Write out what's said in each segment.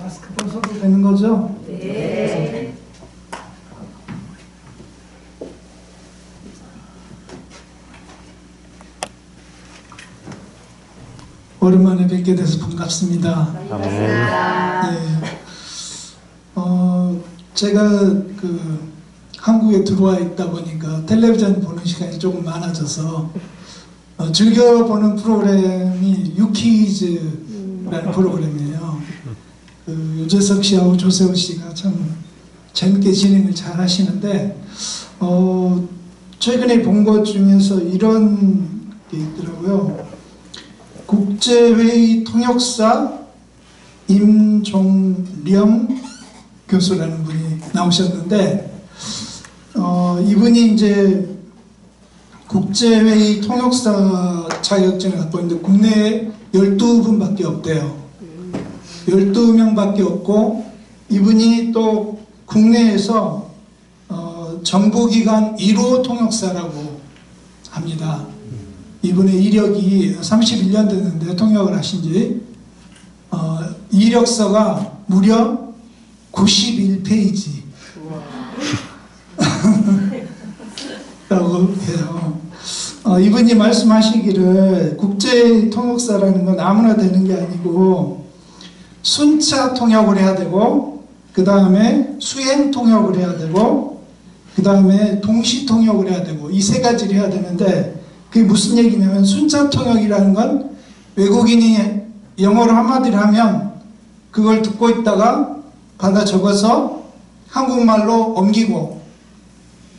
마스크 벗어도 되는 거죠? 네. 오랜만에 뵙게 돼서 반갑습니다. 반갑습니다. 예. 제가 한국에 들어와 있다 보니까 텔레비전 보는 시간이 조금 많아져서 즐겨 보는 프로그램이 유퀴즈라는 프로그램이에요. 유재석 씨하고 조세호 씨가 참 재밌게 진행을 잘 하시는데 최근에 본 것 중에서 이런 게 있더라고요. 국제회의 통역사 임종령 교수라는 분이 나오셨는데 이분이 이제 국제회의 통역사 자격증을 갖고 있는데 국내에 12분밖에 없대요. 12명밖에 없고 이분이 또 국내에서 정부기관 1호 통역사라고 합니다. 이분의 이력이 31년 됐는데 통역을 하신 지 이력서가 무려 91페이지 라고 해요. 이분이 말씀하시기를 국제 통역사라는 건 아무나 되는 게 아니고 순차 통역을 해야 되고 그 다음에 수행 통역을 해야 되고 그 다음에 동시 통역을 해야 되고 이 세 가지를 해야 되는데 그게 무슨 얘기냐면 순차 통역이라는 건 외국인이 영어로 한마디를 하면 그걸 듣고 있다가 받아 적어서 한국말로 옮기고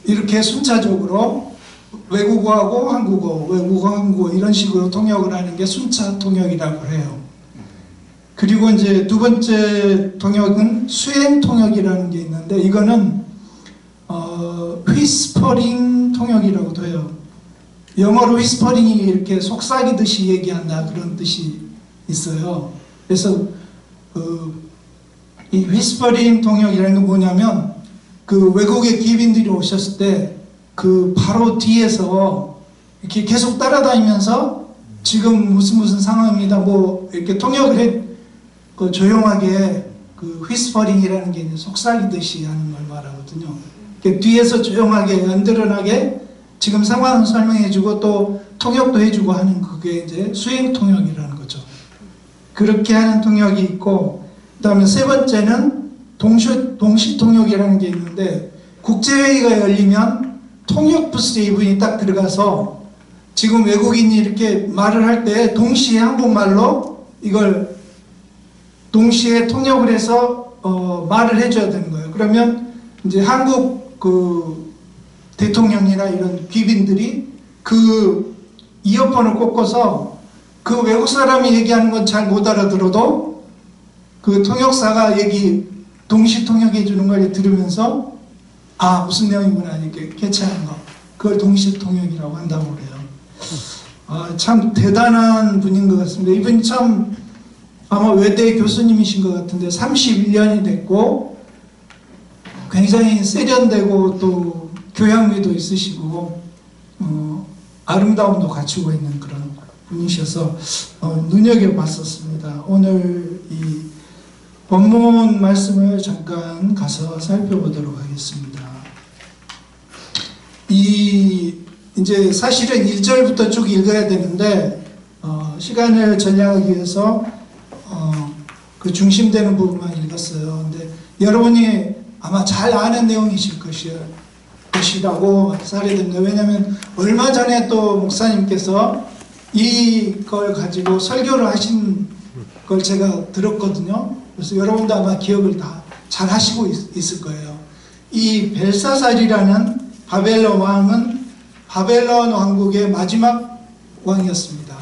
이렇게 순차적으로 외국어하고 한국어, 외국어, 한국어 이런 식으로 통역을 하는 게 순차 통역이라고 해요. 그리고 이제 두 번째 통역은 수행 통역이라는 게 있는데 이거는 휘스퍼링 통역이라고도 해요. 영어로 휘스퍼링이 이렇게 속삭이듯이 얘기한다 그런 뜻이 있어요. 그래서 이 휘스퍼링 통역이라는 건 뭐냐면 외국의 기빈들이 오셨을 때 바로 뒤에서 이렇게 계속 따라다니면서 지금 무슨 상황입니다 뭐 이렇게 통역을 해 조용하게 휘스퍼링이라는 게 이제 속삭이듯이 하는 걸 말하거든요. 뒤에서 조용하게 안드러나게 지금 상황을 설명해주고 또 통역도 해주고 하는 그게 이제 수행 통역이라는 거죠. 그렇게 하는 통역이 있고 그 다음에 세 번째는 동시 통역이라는 게 있는데 국제회의가 열리면 통역 부스에 이분이 딱 들어가서 지금 외국인이 이렇게 말을 할 때 동시에 한국말로 이걸 동시에 통역을 해서 말을 해줘야 되는 거예요. 그러면 이제 한국 대통령이나 이런 귀빈들이 이어폰을 꽂고서 외국 사람이 얘기하는 건 잘 못 알아들어도 통역사가 동시 통역해 주는 걸 들으면서 무슨 내용이구나 이렇게 캐치하는 거 그걸 동시 통역이라고 한다고 그래요. 참 대단한 분인 것 같습니다. 이분이 참 아마 외대 교수님이신 것 같은데 31년이 됐고 굉장히 세련되고 또 교양미도 있으시고 아름다움도 갖추고 있는 그런 분이셔서 눈여겨봤었습니다. 오늘 이 본문 말씀을 잠깐 가서 살펴보도록 하겠습니다. 이제 사실은 1절부터 쭉 읽어야 되는데 시간을 전략하기 위해서 그 중심되는 부분만 읽었어요. 근데 여러분이 아마 잘 아는 내용이실 것이라고 사례됩니다. 왜냐하면 얼마 전에 또 목사님께서 이걸 가지고 설교를 하신 걸 제가 들었거든요. 그래서 여러분도 아마 기억을 다 잘 하시고 있을 거예요. 이 벨사살이라는 바벨론 왕은 바벨론 왕국의 마지막 왕이었습니다.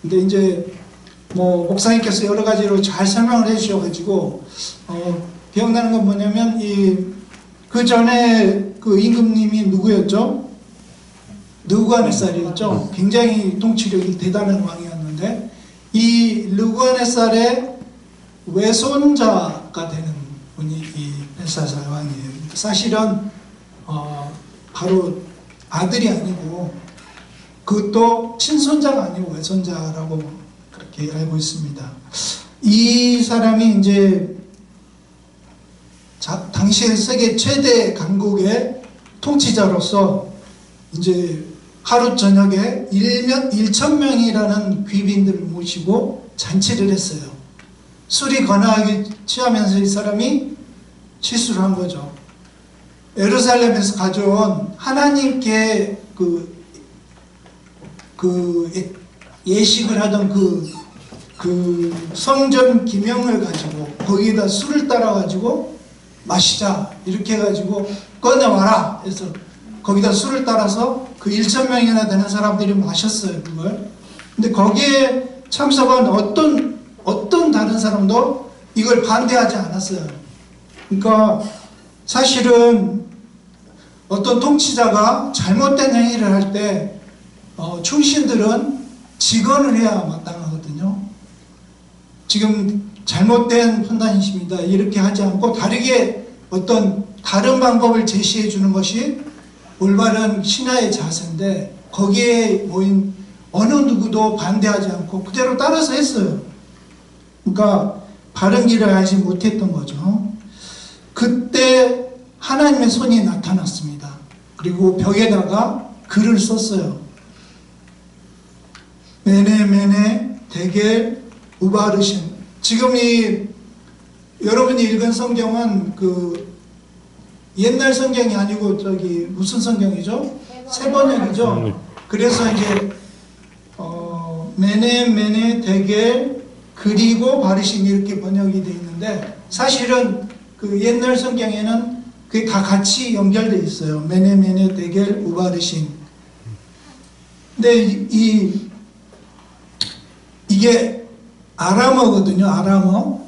근데 이제 목사님께서 여러 가지로 잘 설명을 해주셔가지고 기억나는 건 뭐냐면 그 전에 임금님이 누구였죠? 느부갓네살이었죠. 굉장히 통치력이 대단한 왕이었는데 이 느부갓네살의 외손자가 되는 분이 이 벨사살 왕이에요. 사실은 바로 아들이 아니고 그것도 친손자가 아니고 외손자라고 그렇게 알고 있습니다. 이 사람이 이제 당시의 세계 최대 강국의 통치자로서 이제 하루 저녁에 1,000명이라는 귀빈들을 모시고 잔치를 했어요. 술이 거나하게 취하면서 이 사람이 실수를 한 거죠. 예루살렘에서 가져온 하나님께 예식을 하던 그 성전 기명을 가지고 거기에다 술을 따라 가지고 마시자 이렇게 해가지고 꺼내와라 해서 거기다 술을 따라서 그 1,000명이나 되는 사람들이 마셨어요, 그걸. 근데 거기에 참석한 어떤 다른 사람도 이걸 반대하지 않았어요. 그러니까 사실은 어떤 통치자가 잘못된 행위를 할 때 충신들은 직언을 해야 마땅하거든요. 지금 잘못된 판단이십니다. 이렇게 하지 않고 다르게 어떤 다른 방법을 제시해 주는 것이 올바른 신하의 자세인데 거기에 모인 어느 누구도 반대하지 않고 그대로 따라서 했어요. 그러니까 바른 길을 알지 못했던 거죠. 그때 하나님의 손이 나타났습니다. 그리고 벽에다가 글을 썼어요. 메네 데겔 우바르신. 지금 여러분이 읽은 성경은 옛날 성경이 아니고 무슨 성경이죠? 세번역이죠. 그래서 이제 메네 데겔 그리고 바르신 이렇게 번역이 되어 있는데 사실은 그 옛날 성경에는 그게 다 같이 연결되어 있어요. 메네 데겔 우바르신. 근데 이게 아람어거든요. 아람어.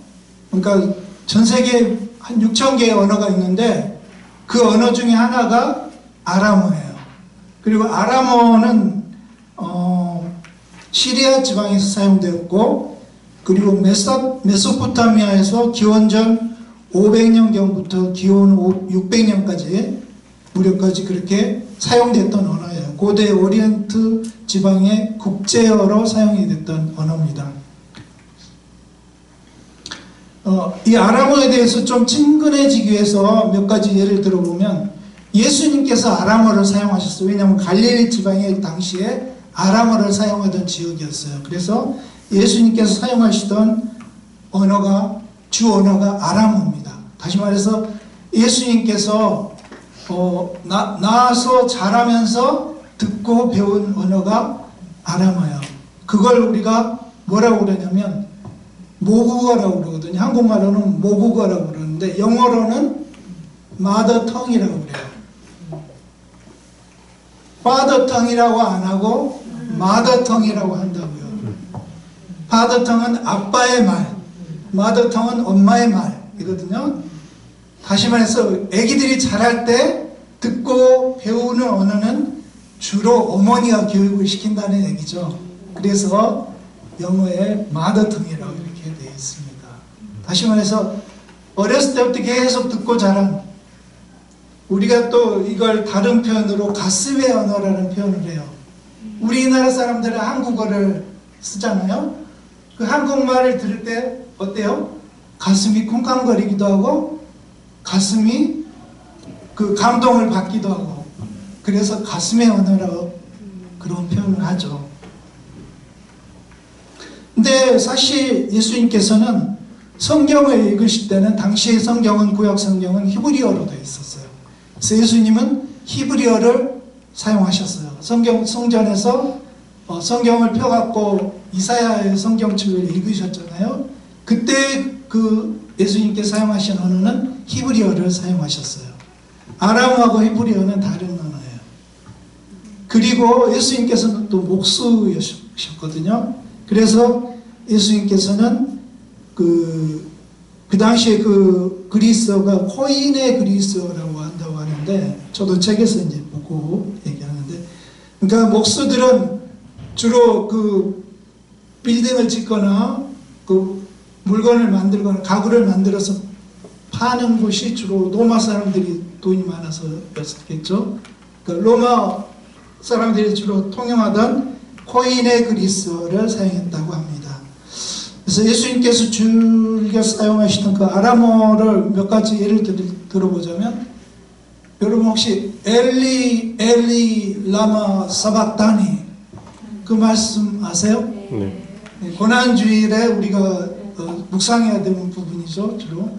그러니까 전 세계에 한 6,000개의 언어가 있는데 그 언어 중에 하나가 아람어예요. 그리고 아람어는 시리아 지방에서 사용되었고 그리고 메소포타미아에서 기원전 500년경부터 기원 600년까지 무렵까지 그렇게 사용됐던 언어예요. 고대 오리엔트 지방의 국제어로 사용이 됐던 언어입니다. 이 아람어에 대해서 좀 친근해지기 위해서 몇 가지 예를 들어보면 예수님께서 아람어를 사용하셨어요. 왜냐하면 갈릴리 지방의 당시에 아람어를 사용하던 지역이었어요. 그래서 예수님께서 사용하시던 주 언어가 아람어입니다. 다시 말해서 예수님께서 나와서 자라면서 듣고 배운 언어가 아람어예요. 그걸 우리가 뭐라고 그러냐면 모국어라고 그러거든요. 한국말로는 모국어라고 그러는데 영어로는 마더텅이라고 그래요. 파더텅이라고 안 하고 마더텅이라고 한다고요. 파더텅은 아빠의 말, 마더텅은 엄마의 말이거든요. 다시 말해서 아기들이 자랄 때 듣고 배우는 언어는 주로 어머니가 교육을 시킨다는 얘기죠. 그래서 영어에 마더텅이라고 이렇게 되어 있습니다. 다시 말해서 어렸을 때부터 계속 듣고 자란, 우리가 또 이걸 다른 표현으로 가슴의 언어라는 표현을 해요. 우리나라 사람들은 한국어를 쓰잖아요. 그 한국말을 들을 때 어때요? 가슴이 쿵쾅거리기도 하고 가슴이 감동을 받기도 하고, 그래서 가슴의 언어라고 그런 표현을 하죠. 근데 사실 예수님께서는 성경을 읽으실 때는 당시의 성경은, 구약 성경은 히브리어로 되어 있었어요. 그래서 예수님은 히브리어를 사용하셨어요. 성전에서 성경을 펴갖고 이사야의 성경책을 읽으셨잖아요. 그때 예수님께 사용하신 언어는 히브리어를 사용하셨어요. 아람어하고 히브리어는 다른 언어예요. 그리고 예수님께서는 또 목수셨거든요. 그래서 예수님께서는 그 당시에 그리스어가 코인의 그리스어라고 한다고 하는데, 저도 책에서 이제 보고 얘기하는데, 그러니까 목수들은 주로 빌딩을 짓거나 물건을 만들거나 가구를 만들어서 파는 곳이 주로 로마 사람들이 돈이 많아서였겠죠. 그러니까 로마 사람들이 주로 통용하던 코인의 그리스어를 사용했다고 합니다. 그래서 예수님께서 즐겨 사용하시던 그 아람어를 몇 가지 예를 들어보자면, 여러분 혹시 엘리 엘리 라마 사박다니 그 말씀 아세요? 네. 고난주일에 우리가 묵상해야 되는 부분이죠. 주로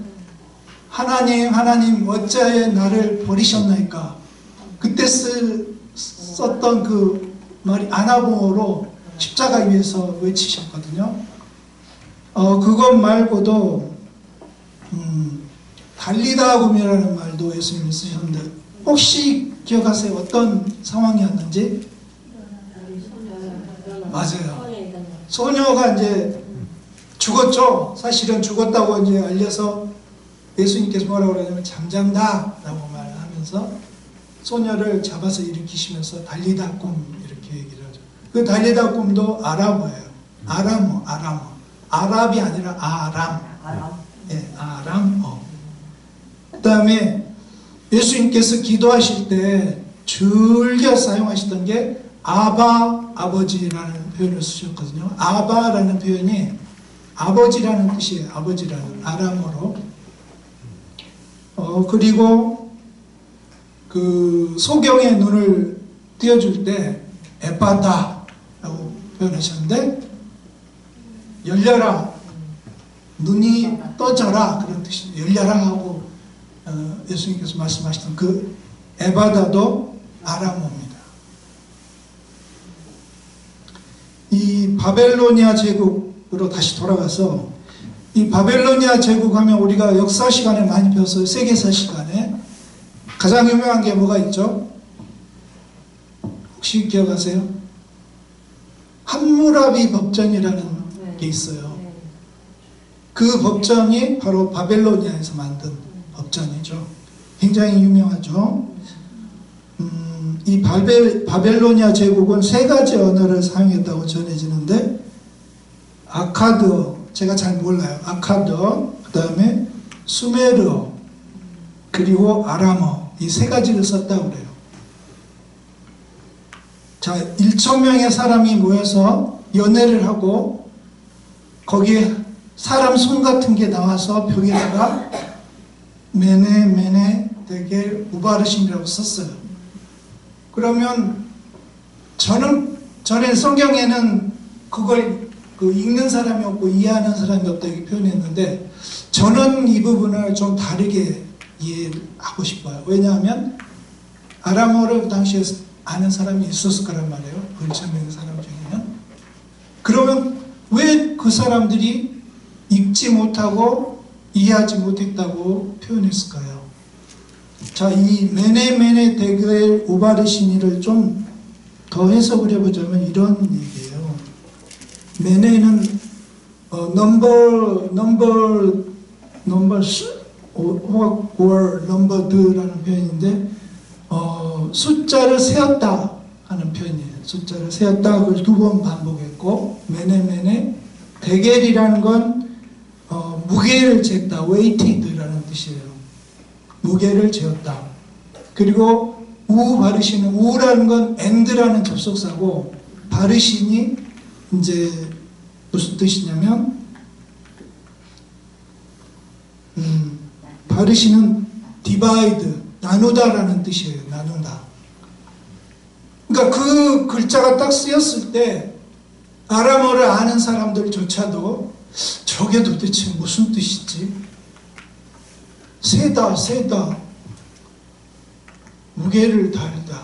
하나님 하나님 어찌하여 나를 버리셨나이까. 그때 썼던 그 말이 아나보어로 십자가 위에서 외치셨거든요. 그것 말고도 달리다굼이라는 말도 예수님이 쓰셨는데, 혹시 기억하세요? 어떤 상황이었는지? 맞아요. 소녀가 이제 죽었죠. 사실은 죽었다고 이제 알려서 예수님께서 뭐라고 그러냐면 잠잠다 라고 말하면서 소녀를 잡아서 일으키시면서 달리다굼 이렇게 얘기를 하죠. 그 달리다굼도 아람어예요. 아람어. 아랍이 아니라 아람. 예, 아람어. 그 다음에 예수님께서 기도하실 때 즐겨 사용하시던 게 아바, 아버지라는 표현을 쓰셨거든요. 아바라는 표현이 아버지라는 뜻이에요. 아버지라는 아람어로. 그리고 그 소경의 눈을 띄워줄 때 에파다라고 표현하셨는데, 열려라, 눈이 떠져라 그런 뜻이 열려라 하고 예수님께서 말씀하시던 그 에바다도 아람어입니다. 이 바벨로니아 제국으로 다시 돌아가서, 이 바벨로니아 제국 하면 우리가 역사 시간에 많이 배웠어요. 세계사 시간에. 가장 유명한 게 뭐가 있죠? 혹시 기억하세요? 함무라비 법전이라는 게 있어요. 그 법전이 바로 바벨로니아에서 만든 법전이죠. 굉장히 유명하죠. 이 바벨로니아 제국은 세 가지 언어를 사용했다고 전해지는데, 아카드어, 제가 잘 몰라요. 아카드어, 그 다음에 수메르어, 그리고 아람어, 이 세 가지를 썼다고 그래요. 자, 1,000명의 사람이 모여서 연회를 하고 거기에 사람 손 같은 게 나와서 벽에다가 메네 데겔 우바르심이라고 썼어요. 그러면 전에 성경에는 그걸 읽는 사람이 없고 이해하는 사람이 없다 이렇게 표현했는데, 저는 이 부분을 좀 다르게 이해하고 싶어요. 왜냐하면 아람어를 그 당시에 아는 사람이 있었을 거란 말이에요. 그 1,000명의 사람 중에는. 그러면 왜 그 사람들이 읽지 못하고 이해하지 못했다고 표현했을까요? 자, 이 메네 데겔 우바르시니를 좀 더 해석을 해보자면 이런 얘기예요. 메네는 넘버스 or numbered라는 표현인데, 숫자를 세었다 하는 표현이에요. 숫자를 세었다, 그걸 2번 반복했고, 메네 데겔이라는 건 무게를 쟀다, weighted라는 뜻이에요. 무게를 재었다. 그리고 바르시는, 우라는 건 and라는 접속사고, 바르시니 이제 무슨 뜻이냐면, 바르시는 divide, 나누다라는 뜻이에요. 나누다. 그러니까 그 글자가 딱 쓰였을 때 아람어를 아는 사람들조차도 저게 도대체 무슨 뜻이지? 세다, 무게를 다르다,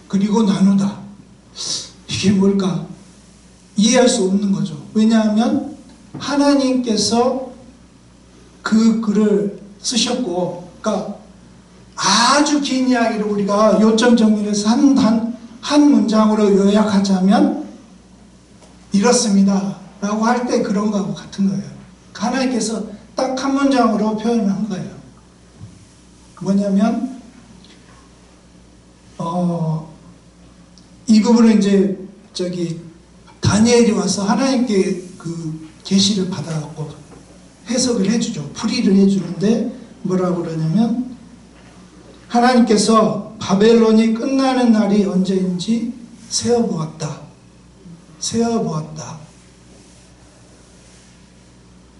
그리고 나누다, 이게 뭘까? 이해할 수 없는 거죠. 왜냐하면 하나님께서 그 글을 쓰셨고, 그러니까 아주 긴 이야기를 우리가 요점 정리해서 한 문장으로 요약하자면 이렇습니다 라고 할 때 그런 거하고 같은 거예요. 하나님께서 딱 한 문장으로 표현한 거예요. 뭐냐면 이 부분을 이제 다니엘이 와서 하나님께 그 계시를 받아갖고 해석을 해주죠. 풀이를 해주는데 뭐라고 그러냐면, 하나님께서 바벨론이 끝나는 날이 언제인지 세어보았다.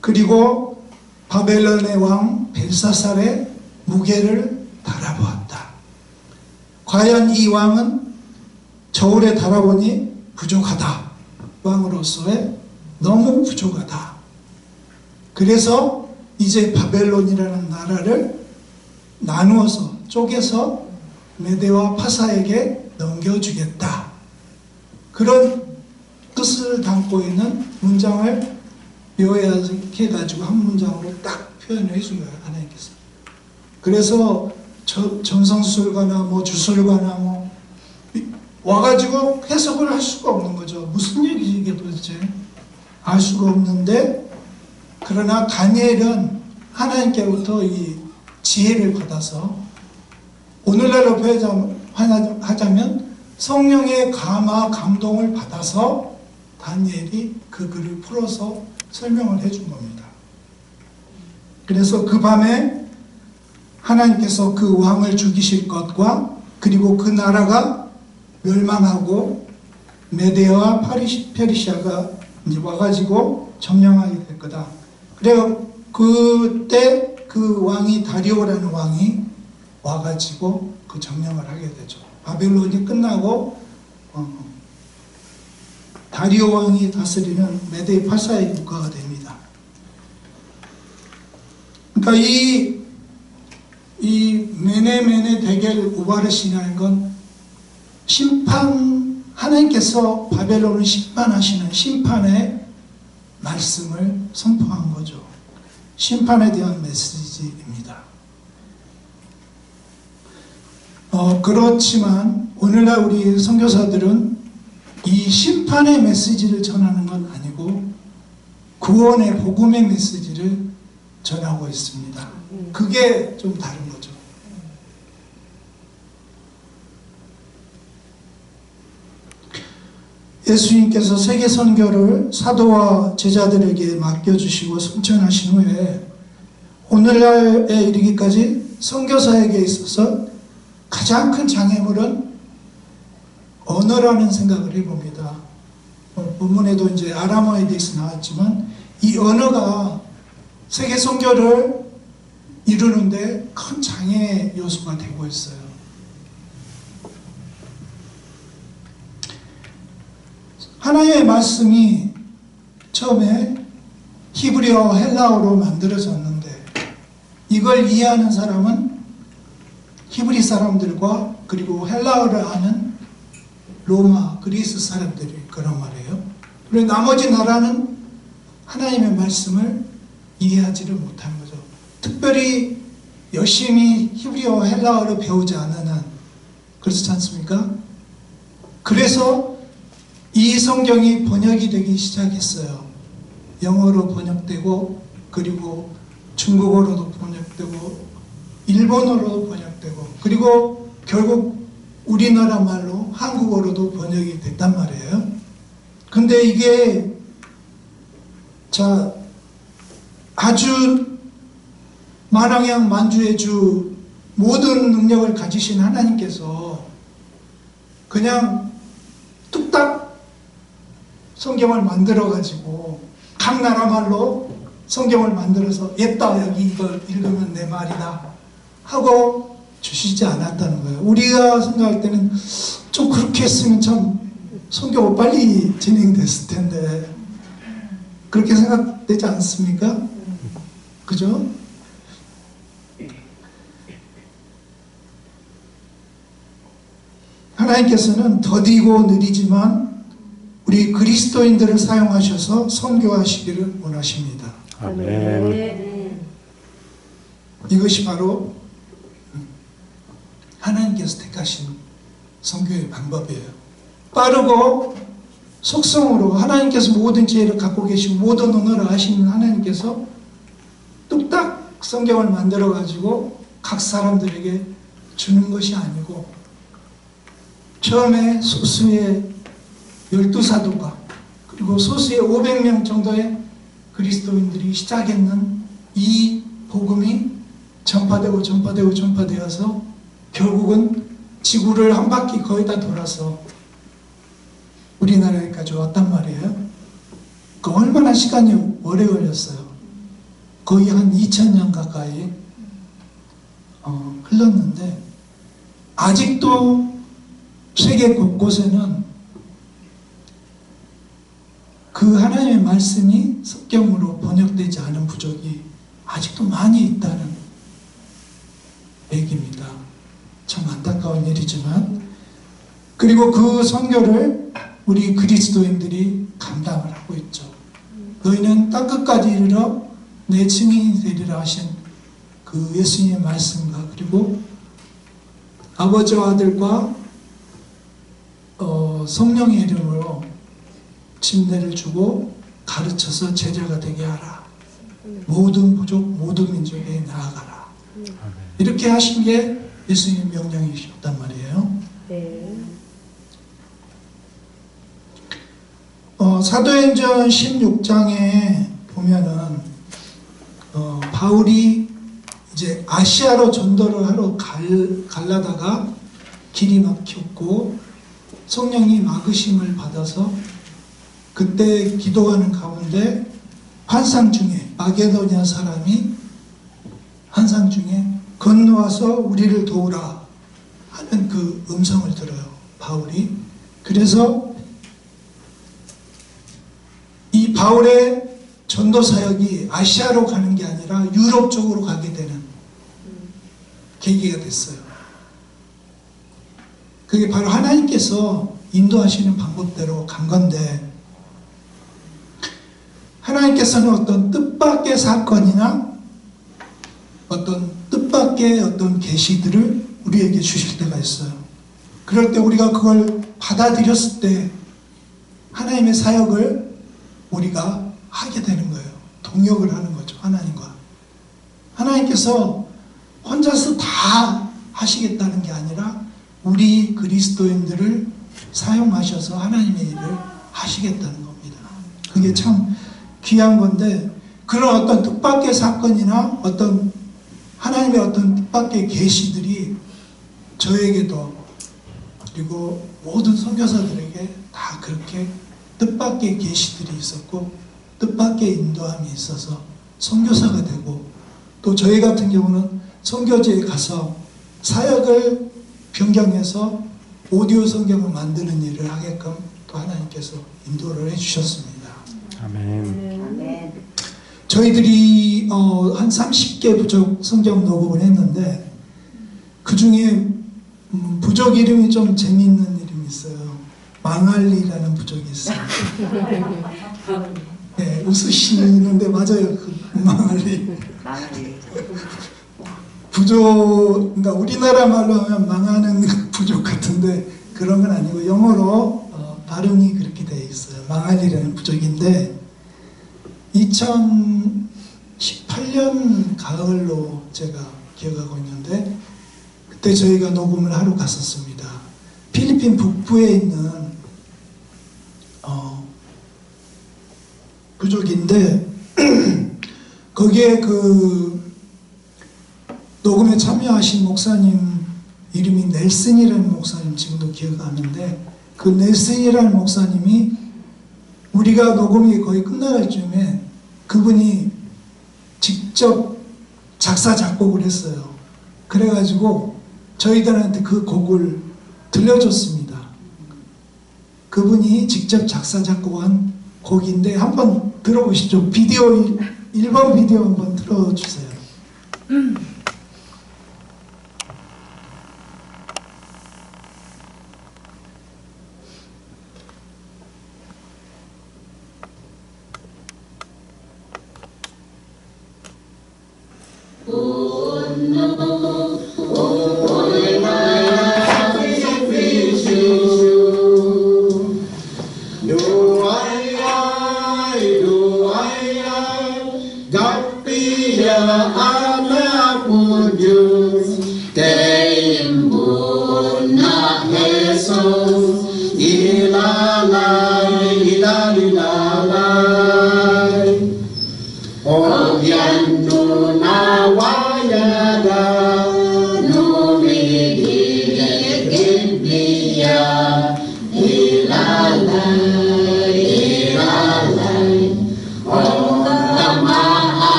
그리고 바벨론의 왕 벨사살의 무게를 달아보았다. 과연 이 왕은 저울에 달아보니 부족하다. 왕으로서의 너무 부족하다. 그래서 이제 바벨론이라는 나라를 나누어서 쪼개서 메대와 파사에게 넘겨주겠다. 그런 뜻을 담고 있는 문장을 요약해가지고 한 문장으로 딱 표현해 준 거예요, 하나님께서. 그래서 점성술가나 뭐 주술가나 뭐 와가지고 해석을 할 수가 없는 거죠. 무슨 얘기지 이게 도대체? 알 수가 없는데, 그러나 다니엘은 하나님께로부터 이 지혜를 받아서, 오늘날로 표현하자면 성령의 감화 감동을 받아서 다니엘이 그 글을 풀어서 설명을 해준 겁니다. 그래서 그 밤에 하나님께서 그 왕을 죽이실 것과, 그리고 그 나라가 멸망하고 메데와 페르시아가 이제 와가지고 점령하게 될 거다. 그래서 그때 그 왕이 다리오라는 왕이 와가지고 그 점령을 하게 되죠. 바벨론이 끝나고 다리오 왕이 다스리는 메데 파사의 국가가 됩니다. 그러니까 이 메네 데겔 우바르시라는 건 심판, 하나님께서 바벨론을 심판하시는 심판의 말씀을 선포한 거죠. 심판에 대한 메시지입니다. 그렇지만 오늘날 우리 선교사들은 이 심판의 메시지를 전하는 건 아니고 구원의 복음의 메시지를 전하고 있습니다. 그게 좀 다른 거죠. 예수님께서 세계 선교를 사도와 제자들에게 맡겨주시고 승천하신 후에 오늘날에 이르기까지 선교사에게 있어서 가장 큰 장애물은 언어라는 생각을 해봅니다. 본문에도 이제 아람어에 대해서 나왔지만 이 언어가 세계 선교를 이루는데 큰 장애 요소가 되고 있어요. 하나님의 말씀이 처음에 히브리어 헬라어로 만들어졌는데 이걸 이해하는 사람은 히브리 사람들과 그리고 헬라어를 아는 로마, 그리스 사람들이 그런 말이에요. 그리고 나머지 나라는 하나님의 말씀을 이해하지를 못한 거죠. 특별히 열심히 히브리어 헬라어를 배우지 않는 한 그렇지 않습니까? 그래서 이 성경이 번역이 되기 시작했어요. 영어로 번역되고 그리고 중국어로도 번역되고 일본어로도 번역되고 그리고 결국 우리나라 말로 한국어로도 번역이 됐단 말이에요. 근데 이게 아주 만왕양 만주의 주 모든 능력을 가지신 하나님께서 그냥 뚝딱 성경을 만들어 가지고 각 나라 말로 성경을 만들어서 옛다 여기 이걸 읽으면 내 말이다 하고 주시지 않았다는 거예요. 우리가 생각할 때는 좀 그렇게 했으면 참 성경이 빨리 진행됐을 텐데 그렇게 생각되지 않습니까? 그죠? 하나님께서는 더디고 느리지만 우리 그리스도인들을 사용하셔서 선교하시기를 원하십니다. 아멘. 이것이 바로 하나님께서 택하신 선교의 방법이에요. 빠르고 속성으로 하나님께서 모든 지혜를 갖고 계시고 모든 언어를 아시는 하나님께서 뚝딱 성경을 만들어 가지고 각 사람들에게 주는 것이 아니고 처음에 소수의 12사도가 그리고 소수의 500명 정도의 그리스도인들이 시작했는 이 복음이 전파되어서 결국은 지구를 한 바퀴 거의 다 돌아서 우리나라에까지 왔단 말이에요. 그 얼마나 시간이 오래 걸렸어요. 거의 한 2000년 가까이 흘렀는데 아직도 세계 곳곳에는 그 하나님의 말씀이 성경으로 번역되지 않은 부족이 아직도 많이 있다는 얘기입니다. 참 안타까운 일이지만, 그리고 그 선교를 우리 그리스도인들이 감당을 하고 있죠. 너희는 땅끝까지 이르러 내 증인이 되리라 하신 그 예수님의 말씀과, 그리고 아버지와 아들과 성령의 이름으로 침례를 주고 가르쳐서 제자가 되게 하라. 모든 부족, 모든 민족에 나아가라. 이렇게 하신 게 예수님의 명령이셨단 말이에요. 네. 사도행전 16장에 보면은 바울이 이제 아시아로 전도를 하러 갈라다가 길이 막혔고 성령이 막으심을 받아서 그때 기도하는 가운데 환상 중에 마게도냐 사람이 환상 중에 건너와서 우리를 도우라 하는 그 음성을 들어요, 바울이. 그래서 이 바울의 전도 사역이 아시아로 가는 게 아니라 유럽 쪽으로 가게 되는 계기가 됐어요. 그게 바로 하나님께서 인도하시는 방법대로 간 건데, 하나님께서는 어떤 뜻밖의 사건이나 어떤 뜻밖의 어떤 계시들을 우리에게 주실 때가 있어요. 그럴 때 우리가 그걸 받아들였을 때 하나님의 사역을 우리가 하게 되는 거예요. 동역을 하는 거죠, 하나님과. 하나님께서 혼자서 다 하시겠다는 게 아니라 우리 그리스도인들을 사용하셔서 하나님의 일을 하시겠다는 겁니다. 그게 참 귀한 건데, 그런 어떤 뜻밖의 사건이나 어떤 하나님의 어떤 뜻밖의 계시들이 저에게도 그리고 모든 선교사들에게 다 그렇게 뜻밖의 계시들이 있었고 뜻밖의 인도함이 있어서 선교사가 되고, 또 저희 같은 경우는 선교지에 가서 사역을 변경해서 오디오 성경을 만드는 일을 하게끔 또 하나님께서 인도를 해주셨습니다. 아멘. 저희들이 한 30개 부족 성경 녹음을 했는데 그 중에 부족 이름이 좀 재미있는 이름이 있어요. 망할리라는 부족이 있어요. 네, 웃으시는데 맞아요. 그 망할리. 부족, 그러니까 우리나라 말로 하면 망하는 부족 같은데 그런 건 아니고 영어로 발음이 그렇게 되어 있어요. 망할리라는 부족인데 2018년 가을로 제가 기억하고 있는데 그때 저희가 녹음을 하러 갔었습니다. 필리핀 북부에 있는 부족인데 거기에 그 녹음에 참여하신 목사님 이름이 넬슨이라는 목사님, 지금도 기억하는데 그 넬슨이라는 목사님이 우리가 녹음이 거의 끝나갈 즈음에 그분이 직접 작사 작곡을 했어요. 그래가지고 저희들한테 그 곡을 들려줬습니다. 그분이 직접 작사 작곡한 곡인데 한번 들어보시죠. 비디오 1번 비디오 한번 틀어주세요.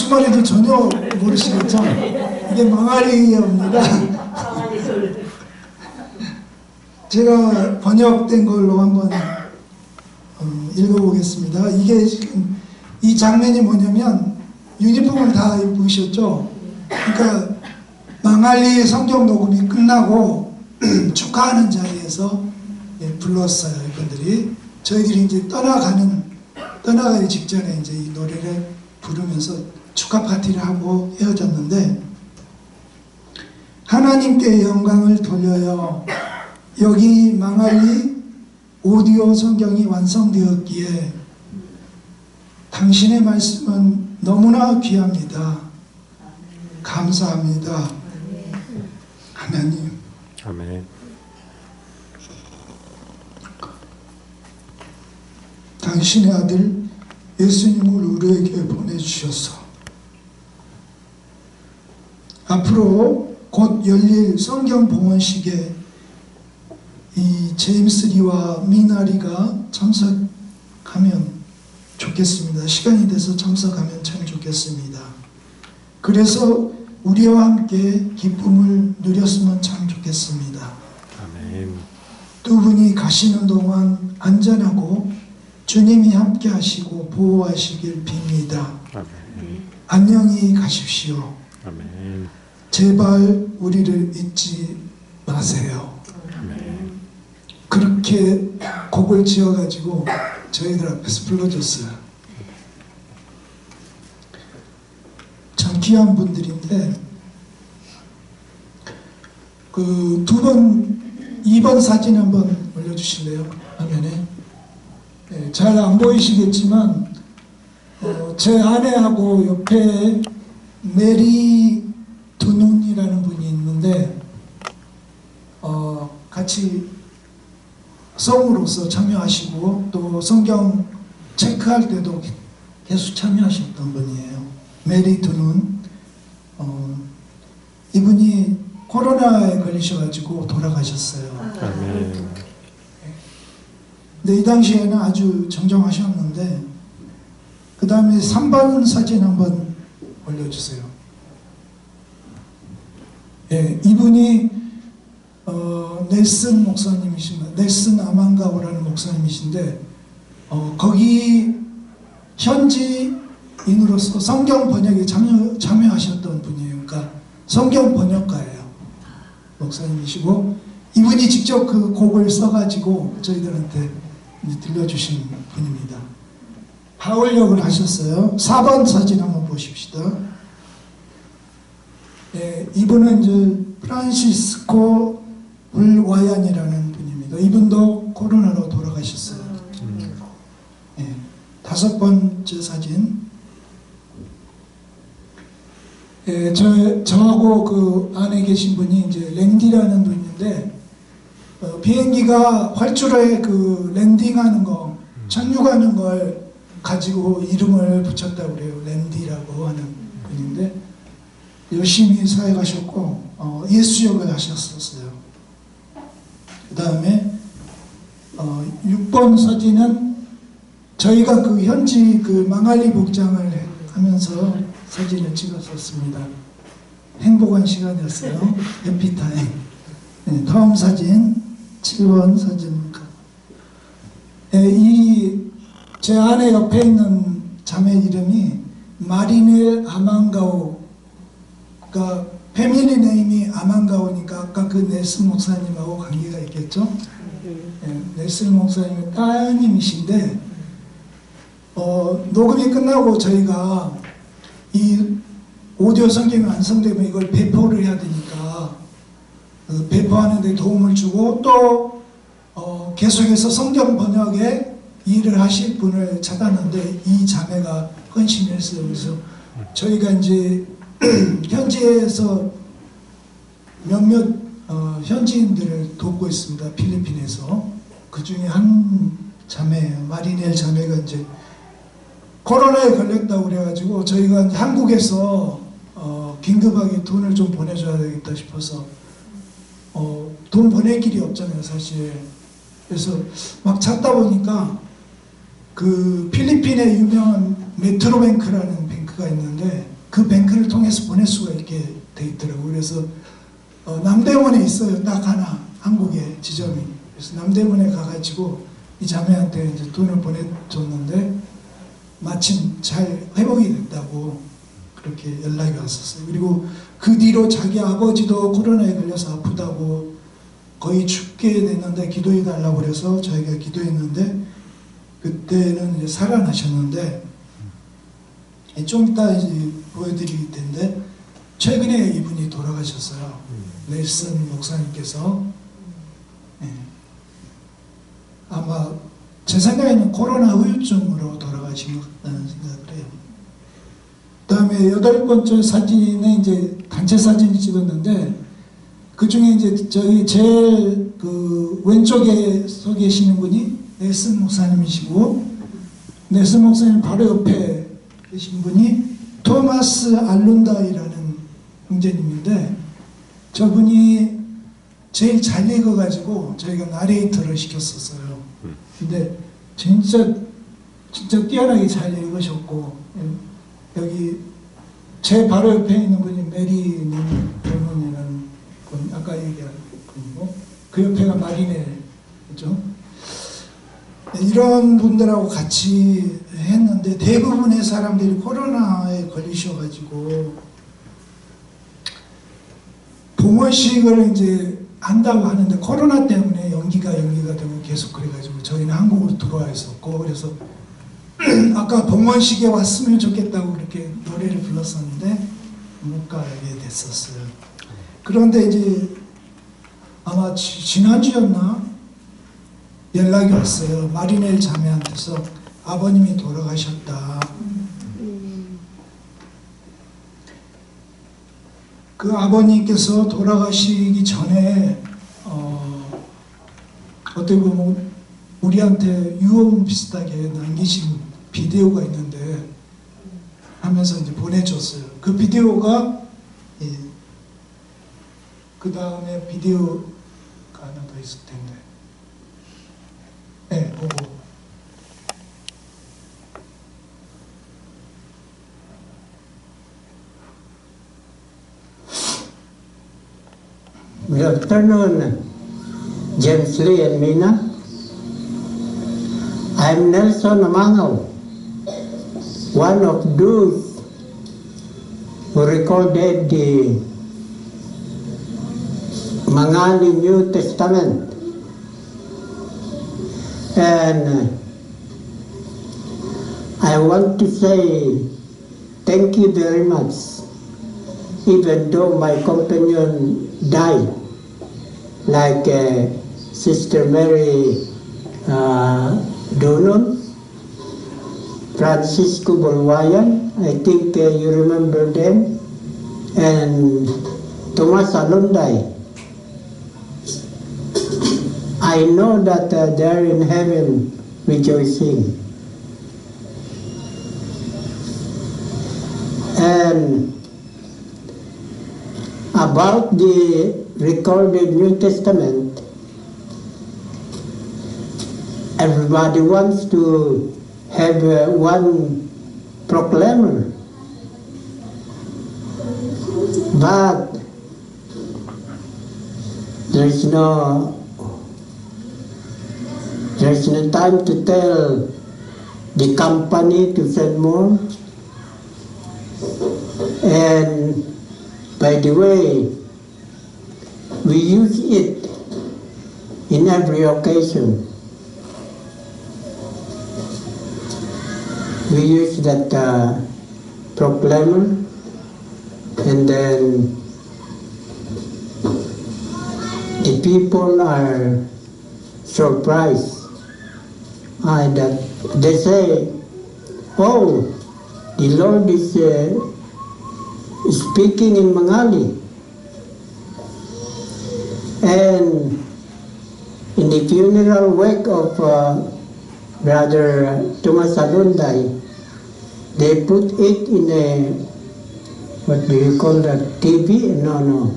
무슨 말인지 전혀 모르시겠죠? 이게 망아리입니다. 제가 번역된 걸로 한번 읽어보겠습니다. 이게 지금 이 장면이 뭐냐면 유니폼을 다 입으셨죠? 그러니까 망할리 성경 녹음이 끝나고 축하하는 자리에서 불렀어요. 이분들이 저희들이 이제 떠나가기 직전에 이제 이 노래를 부르면서 축하 파티를 하고 헤어졌는데, 하나님께 영광을 돌려요. 여기 망할리 오디오 성경이 완성되었기에 당신의 말씀은 너무나 귀합니다. 감사합니다. 하나님. 아멘. 당신의 아들 예수님을 우리에게 보내주셔서 앞으로 곧 열릴 성경 봉헌식에 이 제임스 리와 미나리가 참석하면 좋겠습니다. 시간이 돼서 참석하면 참 좋겠습니다. 그래서 우리와 함께 기쁨을 누렸으면 참 좋겠습니다. 아멘. 두 분이 가시는 동안 안전하고 주님이 함께 하시고 보호하시길 빕니다. 아멘. 안녕히 가십시오. 아멘. 제발 우리를 잊지 마세요. 아멘. 그렇게 곡을 지어가지고 저희들 앞에서 불러줬어요. 참 귀한 분들인데, 그 2번 사진 한번 올려주실래요? 화면에. 네, 잘 안 보이시겠지만 제 아내하고 옆에 메리 두눈이라는 분이 있는데 같이 성우로서 참여하시고 또 성경 체크할 때도 계속 참여하셨던 분이에요. 메리 두눈. 이분이 코로나에 걸리셔가지고 돌아가셨어요. 아멘. 근데 이 당시에는 아주 정정하셨는데, 그 다음에 3번 사진 한번 올려주세요. 예, 이분이 넬슨 목사님이십니다. 넬슨 아만가오라는 목사님이신데, 거기 현지인으로서 성경 번역에 참여하셨던 분이에요. 그러니까 성경 번역가예요. 목사님이시고, 이분이 직접 그 곡을 써가지고 저희들한테 들려주신 분입니다. 하울역을 하셨어요. 4번 사진 한번 보십시다. 예, 이분은 이제 프란시스코 울와얀이라는 분입니다. 이분도 코로나로 돌아가셨어요. 예, 5번째 사진. 예, 저하고 그 안에 계신 분이 이제 랜디라는 분인데, 비행기가 활주로에 그 랜딩하는 거, 착륙하는 걸 가지고 이름을 붙였다고 그래요. 랜디라고 하는 분인데, 열심히 사역하셨고 예수역을 하셨었어요. 그 다음에 6번 사진은 저희가 그 현지 그 망할리 복장을 하면서 사진을 찍었었습니다. 행복한 시간이었어요. 해피타임. 네, 다음 사진 7번 사진입니다. 네, 이 제 아내 옆에 있는 자매 이름이 마리넬 아만가오. 그러니까 패밀리 네임이 아만가오니까 아까 그 넬슨 목사님하고 관계가 있겠죠. 네, 넬슨 목사님의 따님이신데 녹음이 끝나고 저희가 이 오디오 성경이 완성되면 이걸 배포를 해야 되니까 배포하는 데 도움을 주고 또 계속해서 성경 번역에 일을 하실 분을 찾았는데 이 자매가 헌신했어요. 그래서 저희가 이제 현지에서 몇몇 현지인들을 돕고 있습니다. 필리핀에서. 그 중에 한 자매예요. 마리넬 자매가 이제 코로나에 걸렸다고 그래가지고 저희가 이제 한국에서 긴급하게 돈을 좀 보내줘야 되겠다 싶어서 돈 보낼 길이 없잖아요, 사실. 그래서 막 찾다 보니까 그 필리핀에 유명한 메트로뱅크라는 뱅크가 있는데 그 뱅크를 통해서 보낼 수가 있게 돼 있더라고요. 그래서 남대문에 있어요. 딱 하나 한국에 지점이. 그래서 남대문에 가가지고 이 자매한테 이제 돈을 보내줬는데 마침 잘 회복이 됐다고 그렇게 연락이 왔었어요. 그리고 그 뒤로 자기 아버지도 코로나에 걸려서 아프다고 거의 죽게 됐는데 기도해 달라고 그래서 저희가 기도했는데 그때는 이제 살아나셨는데 좀 이따 이제 보여드릴 텐데 최근에 이분이 돌아가셨어요. 넬슨 목사님께서. 네. 아마 제 생각에는 코로나 후유증으로 돌아가신 것 같다는 생각을 해요. 그 다음에 8번째 사진에 이제 단체 사진을 찍었는데 그 중에 이제 저희 제일 그 왼쪽에 서 계시는 분이 넬슨 목사님이시고 넬슨 목사님 바로 옆에 계신 분이 토마스 알룬다이라는 형제님인데 저분이 제일 잘 읽어가지고 저희가 나레이터를 시켰었어요. 근데 진짜 뛰어나게 잘 읽으셨고 여기 제 바로 옆에 있는 분이 메리님 젊은이라는 분 아까 얘기한 분이고 그 옆에가 마리넬이죠. 이런 분들하고 같이 했는데 대부분의 사람들이 코로나에 걸리셔가지고 봉헌식을 이제 한다고 하는데 코로나 때문에 연기가 되고 계속 그래가지고 저희는 한국으로 들어와 있었고 그래서 아까 봉헌식에 왔으면 좋겠다고 그렇게 노래를 불렀었는데 못 가게 됐었어요. 그런데 이제 아마 지난주였나 연락이 왔어요. 마리넬 자매한테서 아버님이 돌아가셨다. 그 아버님께서 돌아가시기 전에 어떻게 보면 우리한테 유언 비슷하게 남기신 비디오가 있는데 하면서 이제 보내줬어요. 그 비디오가 그 다음에 비디오가 하나 더 있을 텐데 네, 보고 Good afternoon, James Lee and Mina. I'm Nelson Amangaw, one of those who recorded the Mangali New Testament. And I want to say thank you very much, even though my companion died. Like Sister Mary Donon, Francisco Bolwayan, I think you remember them, and Tomas Alunday. I know that they're in heaven rejoicing. And about the recorded New Testament, everybody wants to have one proclaimer, but there's no time to tell the company to send more. And by the way, we use it in every occasion. We use that proclaimer, and then the people are surprised that they say, "Oh, the Lord is speaking in Mangali." And in the funeral wake of Brother Tomas Alunday, they put it in a, what do you call that, TV? No.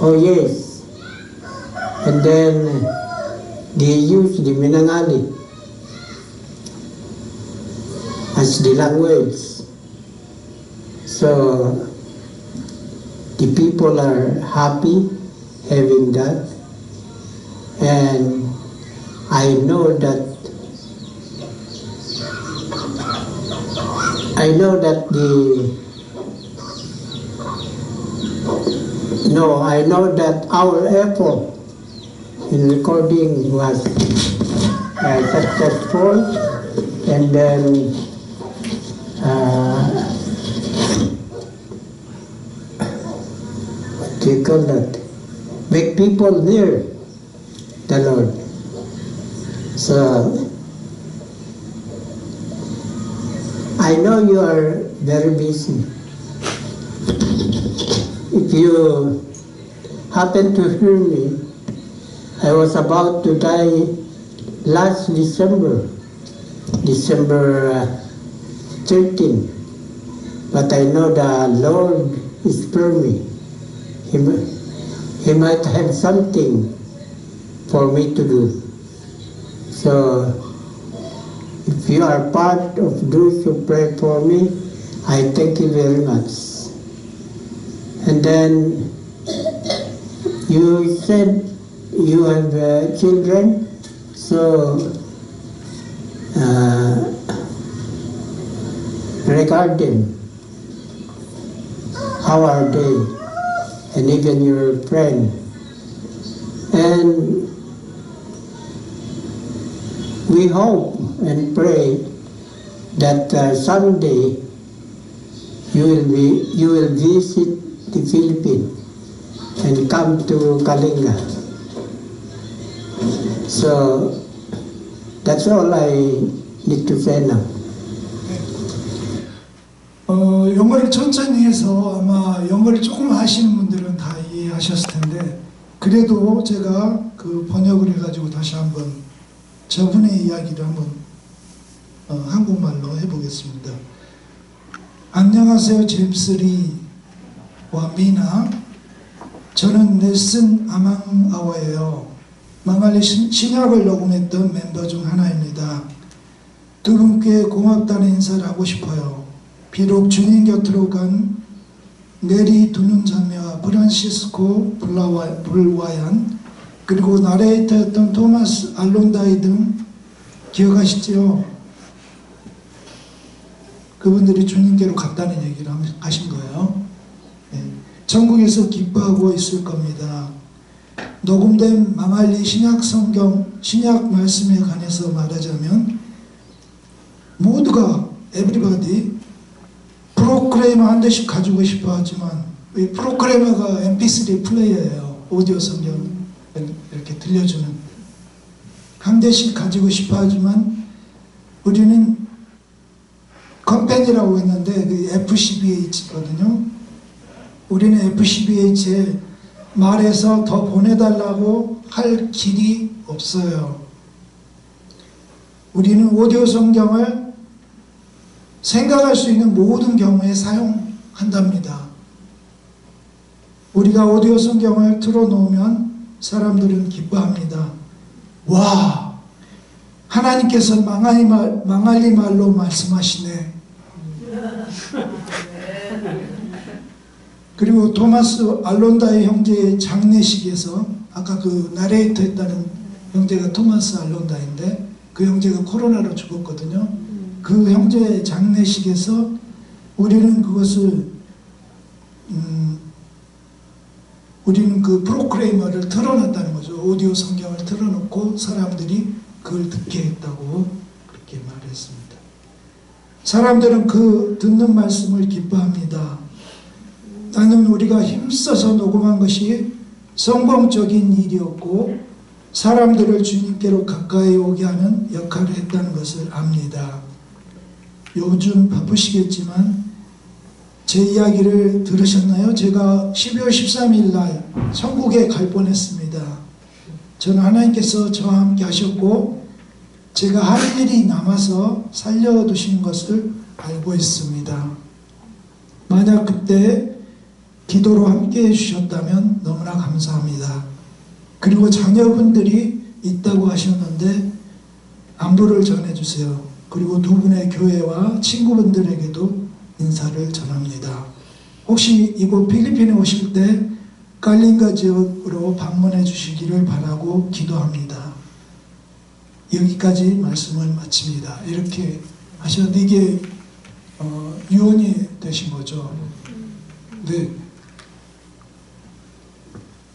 Oh yes. And then they use the Minangali as the language. So the people are happy having that, and I know that I know that our effort in recording was successful, and then what do you call that? Make people hear the Lord. So I know you are very busy. If you happen to hear me, I was about to die last December 13. But I know the Lord is for me. He might have something for me to do. So if you are part of those who pray for me, I thank you very much. And then you said you have children, so regard them. How are they? And even your friend. And we hope and pray that someday you will visit the Philippines and come to Kalinga. So that's all I need to say now. 영어를 천천히 해서 아마 영어를 조금 하시는 분들은 다 이해하셨을 텐데, 그래도 제가 그 번역을 해가지고 다시 한번 저분의 이야기를 한번 한국말로 해보겠습니다. 안녕하세요, 제임스리와 미나. 저는 넬슨 아망아와예요. 망할리 신약을 녹음했던 멤버 중 하나입니다. 두 분께 고맙다는 인사를 하고 싶어요. 비록 주님 곁으로 간 네리 두눈 자매와 프란시스코 불와얀, 그리고 나레이터였던 토마스 알론다이 등 기억하시죠? 그분들이 주님께로 갔다는 얘기를 하신 거예요. 네. 천국에서 기뻐하고 있을 겁니다. 녹음된 망할리 신약 말씀에 관해서 말하자면, 모두가 everybody 프로그래머 한 대씩 가지고 싶어 하지만, 이 프로그래머가 MP3 플레이어예요. 오디오 성경 이렇게 들려주는, 한 대씩 가지고 싶어 하지만 우리는 컴팬이라고 했는데 그 FCBH거든요. 우리는 FCBH에 말해서 더 보내달라고 할 길이 없어요. 우리는 오디오 성경을 생각할 수 있는 모든 경우에 사용한답니다. 우리가 오디오 성경을 틀어놓으면 사람들은 기뻐합니다. 와, 하나님께서 망할리 말로 말씀하시네. 그리고 토마스 알론다의 형제의 장례식에서, 아까 그 나레이터 했다는 형제가 토마스 알론다인데 그 형제가 코로나로 죽었거든요. 그 형제의 장례식에서 우리는 그것을 우리는 그 프로그래머를 틀어놨다는 거죠. 오디오 성경을 틀어놓고 사람들이 그걸 듣게 했다고 그렇게 말했습니다. 사람들은 그 듣는 말씀을 기뻐합니다. 나는 우리가 힘써서 녹음한 것이 성공적인 일이었고 사람들을 주님께로 가까이 오게 하는 역할을 했다는 것을 압니다. 요즘 바쁘시겠지만 제 이야기를 들으셨나요? 제가 12월 13일 날 천국에 갈 뻔했습니다. 저는 하나님께서 저와 함께 하셨고 제가 할 일이 남아서 살려두신 것을 알고 있습니다. 만약 그때 기도로 함께 해주셨다면 너무나 감사합니다. 그리고 자녀분들이 있다고 하셨는데 안부를 전해주세요. 그리고 두 분의 교회와 친구분들에게도 인사를 전합니다. 혹시 이곳 필리핀에 오실 때 깔린가 지역으로 방문해 주시기를 바라고 기도합니다. 여기까지 말씀을 마칩니다. 이렇게 하셨는데 이게 유언이 되신 거죠. 네.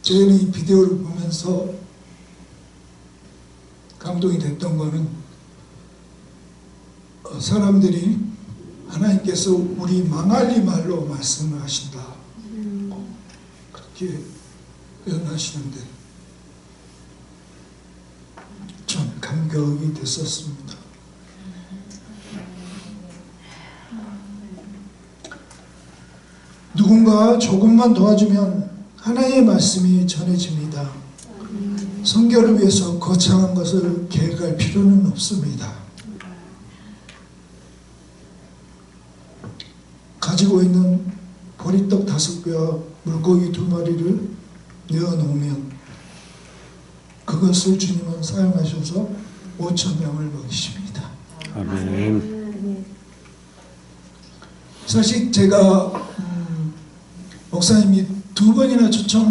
저희는 이 비디오를 보면서 감동이 됐던 거는 사람들이 하나님께서 우리 망할리 말로 말씀을 하신다. 그렇게 표현하시는데 참 감격이 됐었습니다. 누군가 조금만 도와주면 하나님의 말씀이 전해집니다. 선교를 위해서 거창한 것을 계획할 필요는 없습니다. 가지고 있는 보리떡 5개와 물고기 2마리를 내어놓으면 그것을 주님은 사용하셔서 5,000명을 먹이십니다. 아멘. 사실 제가 목사님이 2번이나 초청